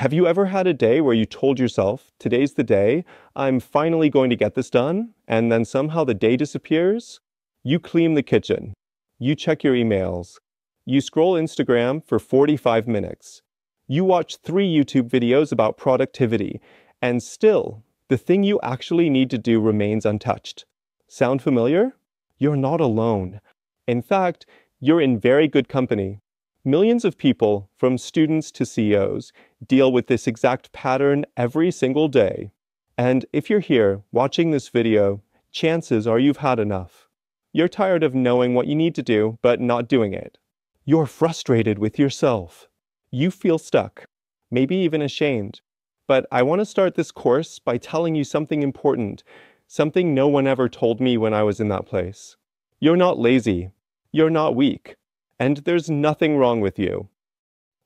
Have you ever had a day where you told yourself, today's the day, I'm finally going to get this done, and then somehow the day disappears? You clean the kitchen. You check your emails. You scroll Instagram for 45 minutes. You watch 3 YouTube videos about productivity, and still, the thing you actually need to do remains untouched. Sound familiar? You're not alone. In fact, you're in very good company. Millions of people, from students to CEOs, deal with this exact pattern every single day. And if you're here watching this video, chances are you've had enough. You're tired of knowing what you need to do, but not doing it. You're frustrated with yourself. You feel stuck, maybe even ashamed. But I want to start this course by telling you something important, something no one ever told me when I was in that place. You're not lazy. You're not weak. And there's nothing wrong with you.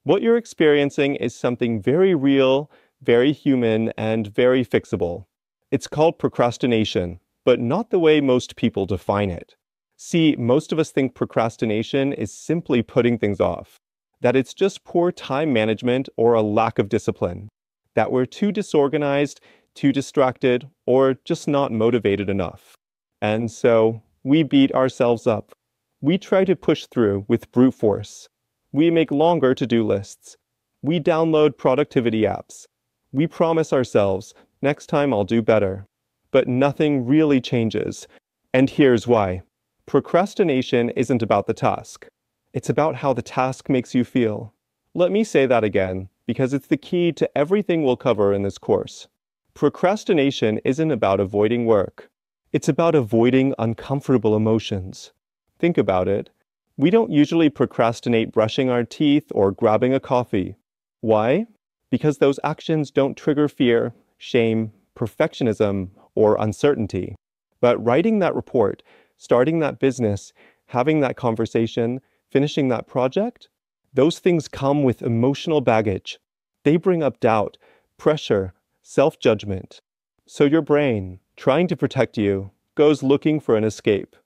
What you're experiencing is something very real, very human, and very fixable. It's called procrastination, but not the way most people define it. See, most of us think procrastination is simply putting things off, that it's just poor time management or a lack of discipline, that we're too disorganized, too distracted, or just not motivated enough. And so we beat ourselves up. We try to push through with brute force. We make longer to-do lists. We download productivity apps. We promise ourselves, next time I'll do better. But nothing really changes. And here's why. Procrastination isn't about the task. It's about how the task makes you feel. Let me say that again, because it's the key to everything we'll cover in this course. Procrastination isn't about avoiding work. It's about avoiding uncomfortable emotions. Think about it. We don't usually procrastinate brushing our teeth or grabbing a coffee. Why? Because those actions don't trigger fear, shame, perfectionism, or uncertainty. But writing that report, starting that business, having that conversation, finishing that project, those things come with emotional baggage. They bring up doubt, pressure, self-judgment. So your brain, trying to protect you, goes looking for an escape.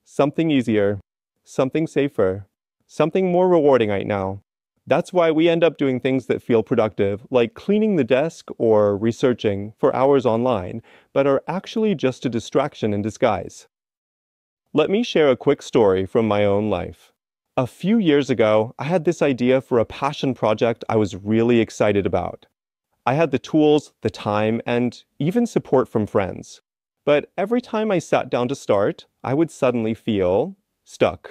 Something easier, something safer, something more rewarding right now. That's why we end up doing things that feel productive, like cleaning the desk or researching for hours online, but are actually just a distraction in disguise. Let me share a quick story from my own life. A few years ago, I had this idea for a passion project I was really excited about. I had the tools, the time, and even support from friends. But every time I sat down to start, I would suddenly feel stuck.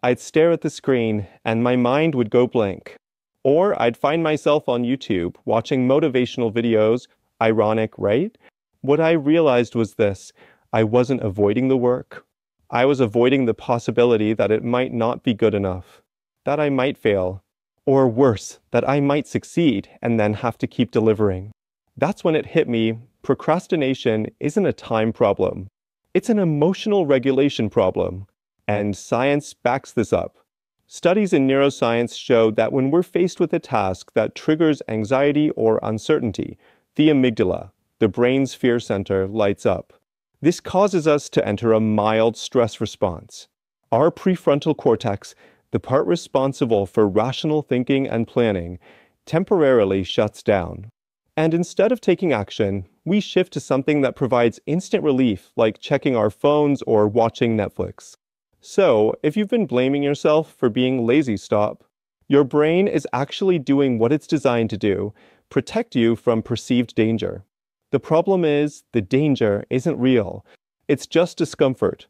I'd stare at the screen and my mind would go blank. Or I'd find myself on YouTube watching motivational videos. Ironic, right? What I realized was this: I wasn't avoiding the work. I was avoiding the possibility that it might not be good enough, that I might fail, or worse, that I might succeed and then have to keep delivering. That's when it hit me. Procrastination isn't a time problem. It's an emotional regulation problem. And science backs this up. Studies in neuroscience show that when we're faced with a task that triggers anxiety or uncertainty, the amygdala, the brain's fear center, lights up. This causes us to enter a mild stress response. Our prefrontal cortex, the part responsible for rational thinking and planning, temporarily shuts down. And instead of taking action, we shift to something that provides instant relief, like checking our phones or watching Netflix. So, if you've been blaming yourself for being lazy, stop. Your brain is actually doing what it's designed to do: protect you from perceived danger. The problem is, the danger isn't real. It's just discomfort.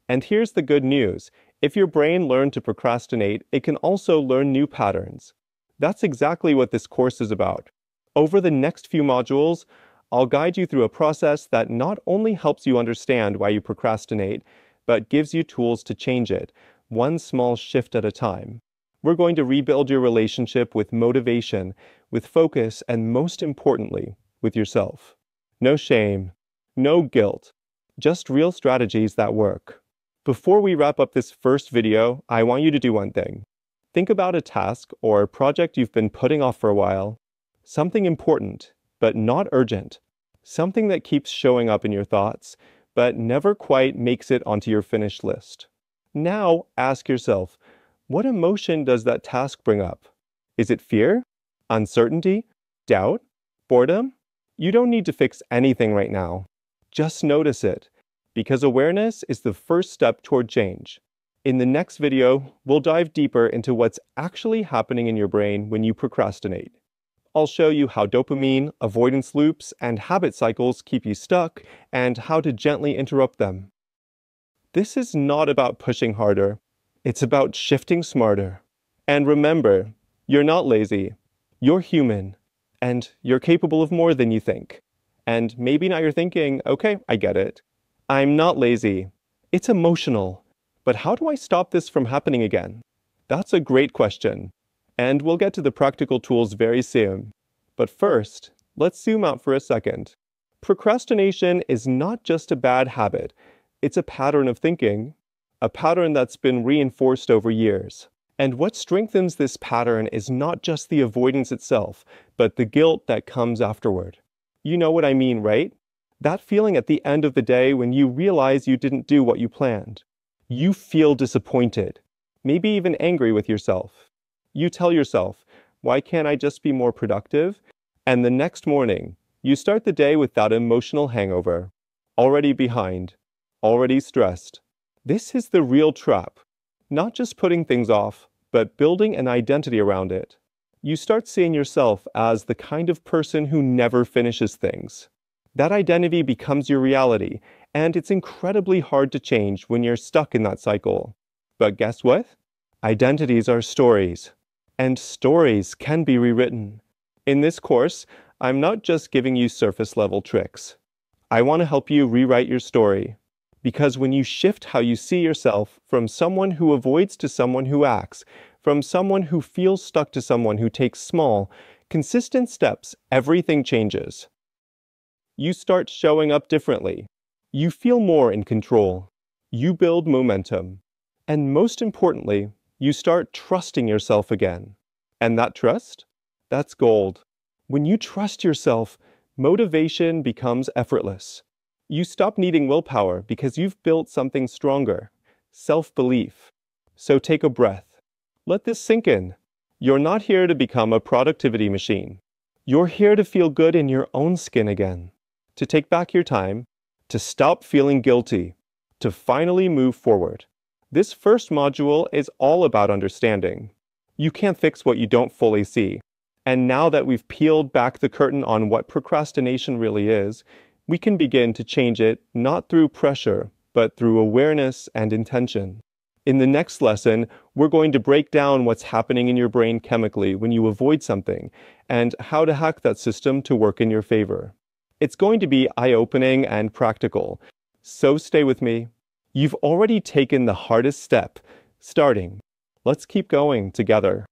And here's the good news. If your brain learned to procrastinate, it can also learn new patterns. That's exactly what this course is about. Over the next few modules, I'll guide you through a process that not only helps you understand why you procrastinate, but gives you tools to change it, one small shift at a time. We're going to rebuild your relationship with motivation, with focus, and most importantly, with yourself. No shame, no guilt, just real strategies that work. Before we wrap up this first video, I want you to do one thing. Think about a task or project you've been putting off for a while. Something important, but not urgent. Something that keeps showing up in your thoughts, but never quite makes it onto your finished list. Now ask yourself, what emotion does that task bring up? Is it fear? Uncertainty? Doubt? Boredom? You don't need to fix anything right now. Just notice it, because awareness is the first step toward change. In the next video, we'll dive deeper into what's actually happening in your brain when you procrastinate. I'll show you how dopamine, avoidance loops, and habit cycles keep you stuck, and how to gently interrupt them. This is not about pushing harder. It's about shifting smarter. And remember, you're not lazy. You're human. And you're capable of more than you think. And maybe now you're thinking, okay, I get it. I'm not lazy. It's emotional. But how do I stop this from happening again? That's a great question. And we'll get to the practical tools very soon. But first, let's zoom out for a second. Procrastination is not just a bad habit. It's a pattern of thinking, a pattern that's been reinforced over years. And what strengthens this pattern is not just the avoidance itself, but the guilt that comes afterward. You know what I mean, right? That feeling at the end of the day when you realize you didn't do what you planned. You feel disappointed, maybe even angry with yourself. You tell yourself, why can't I just be more productive? And the next morning, you start the day with that emotional hangover. Already behind, already stressed. This is the real trap. Not just putting things off, but building an identity around it. You start seeing yourself as the kind of person who never finishes things. That identity becomes your reality, and it's incredibly hard to change when you're stuck in that cycle. But guess what? Identities are stories, and stories can be rewritten. In this course, I'm not just giving you surface-level tricks. I want to help you rewrite your story. Because when you shift how you see yourself from someone who avoids to someone who acts, from someone who feels stuck to someone who takes small, consistent steps, everything changes. You start showing up differently. You feel more in control. You build momentum. And most importantly, you start trusting yourself again. And that trust? That's gold. When you trust yourself, motivation becomes effortless. You stop needing willpower because you've built something stronger, self-belief. So take a breath. Let this sink in. You're not here to become a productivity machine. You're here to feel good in your own skin again, to take back your time, to stop feeling guilty, to finally move forward. This first module is all about understanding. You can't fix what you don't fully see. And now that we've peeled back the curtain on what procrastination really is, we can begin to change it not through pressure, but through awareness and intention. In the next lesson, we're going to break down what's happening in your brain chemically when you avoid something, and how to hack that system to work in your favor. It's going to be eye-opening and practical, so stay with me. You've already taken the hardest step, starting. Let's keep going together.